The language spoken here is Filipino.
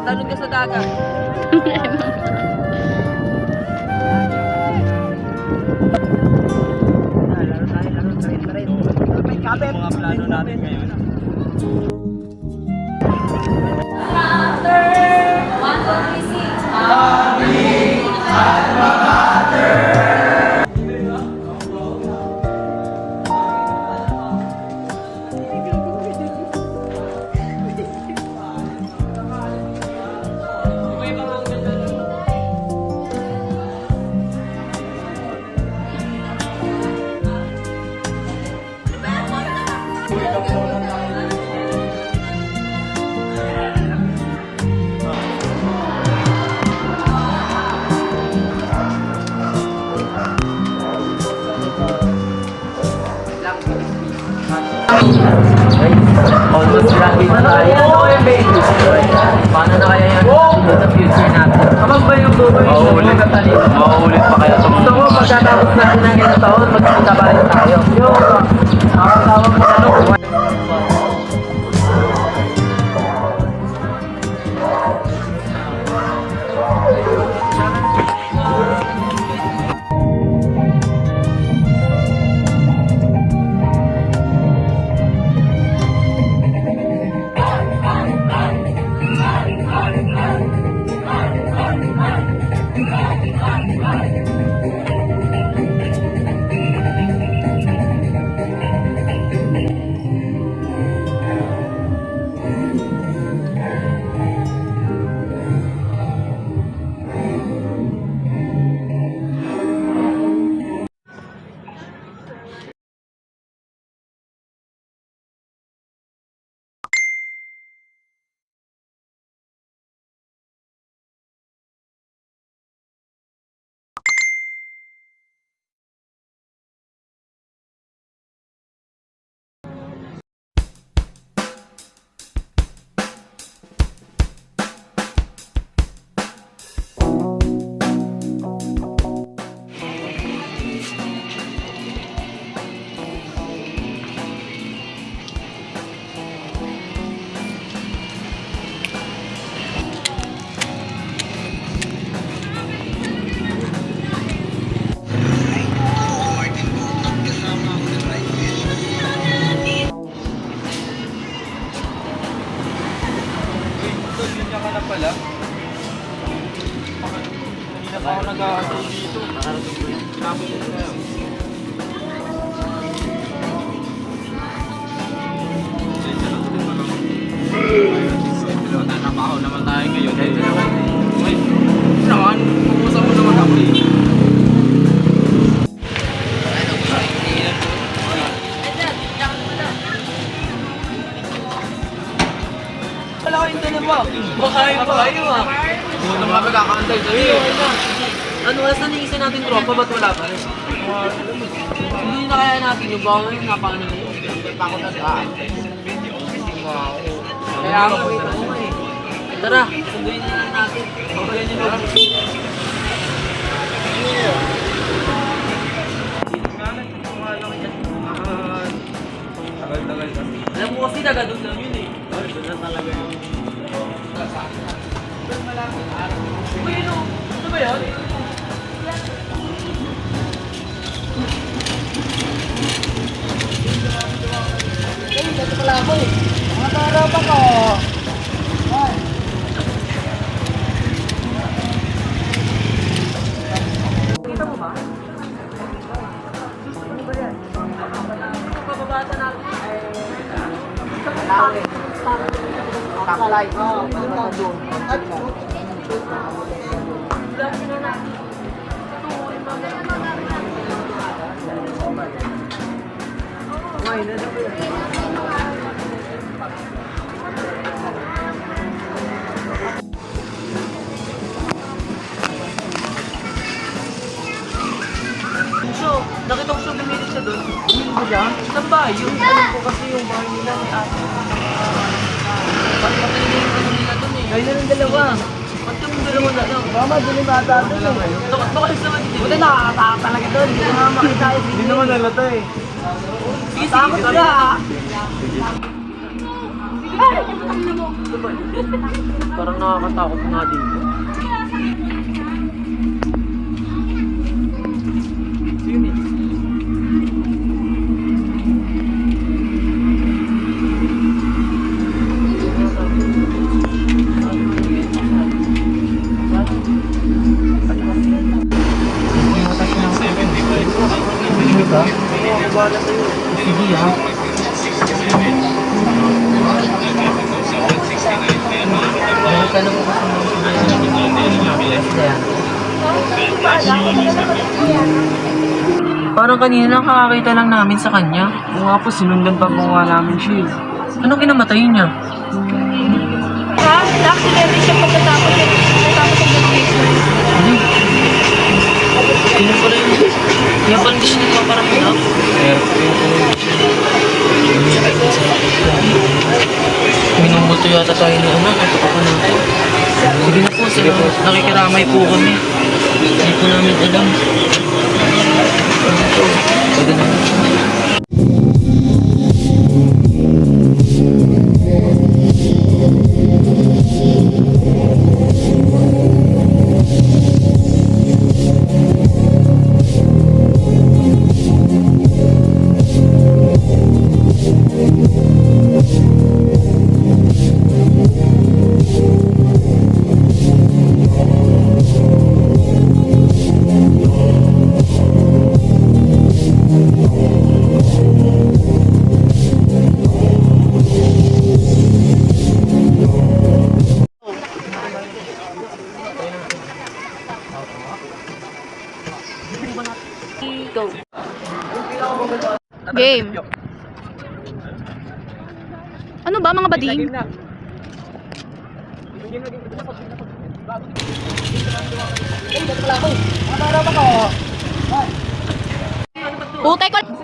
Tatalon ka sa dagat. Laro tayo, train. May kabit. Mga plano natin ngayon. Almost lagi na tayo. Paano na kaya yan sa future natin? Kapag ba yung buhay mauulit na talino? Mauulit pa kaya sa mundo? Gusto ko pagkatapos natin ng ilang taon, magkita ba rin tayo? Yung nakakatawag mo ano? Pala. Hindi na ako nag-aasay dito. Nakarating ko yun. Tapos yun na yun. Nanabaho naman tayo ngayon. Ay, naman. Pumusap mo naman ako eh. Wala ko yung tanong mo. Makain pa kayo ah. Buto mga magkakaantay sa'yo. Ano oras na naisa natin tropa? Ba't wala pa rin? Hindi na kaya natin yung bawang yung napakano na yun. Takot na saan. Kaya ako wait ako eh. Tara, sunduin na lang natin. Okay nyo lang. Tagal-tagal kasi. Alam mo kasi taga-doon lang yun eh. Doon na talaga yun. Uy, ano ba yun? Ay, dito pala ako eh. Mga karapan ko. Ay. Kita mo ba? Ano ba yan? Pababata natin. Ay, taklay. Oo, pagkakita doon. At nakita ko siya bumili siya doon. Bumili mo siya? Saan ba? Yung alam ko kasi yung bahay nila ni ate. Patay na yung ano nila doon eh. Kaya na ng dalawa. Ba't yung dalawa na lang? Mama, dili bata doon eh. Bakit naman dito? Buti nakakatawa talaga doon. Hindi ko naman makita yung video. Hindi naman nalata eh. Sige, takot ka. Sige, Parang nakakatakot nga dito. Sige ha. Meron ka na po kasi parang kanina lang kakakita lang namin sa kanya. Oo nga po, sinundan pa po nga namin siya. Anong kinamatay niya? Ha? Na-accidente siya pagkatapos ng medication. Kaya pala yun. Kaya pala hindi siya nagpaparamdam. Minumuto yata tayo ni anak. Ito pa pa natin. Sige na po, sige po. Nakikiramay po kami. Hindi po namin alam. Pwede na. Go. Game. Ano ba mga bading? Putay ko.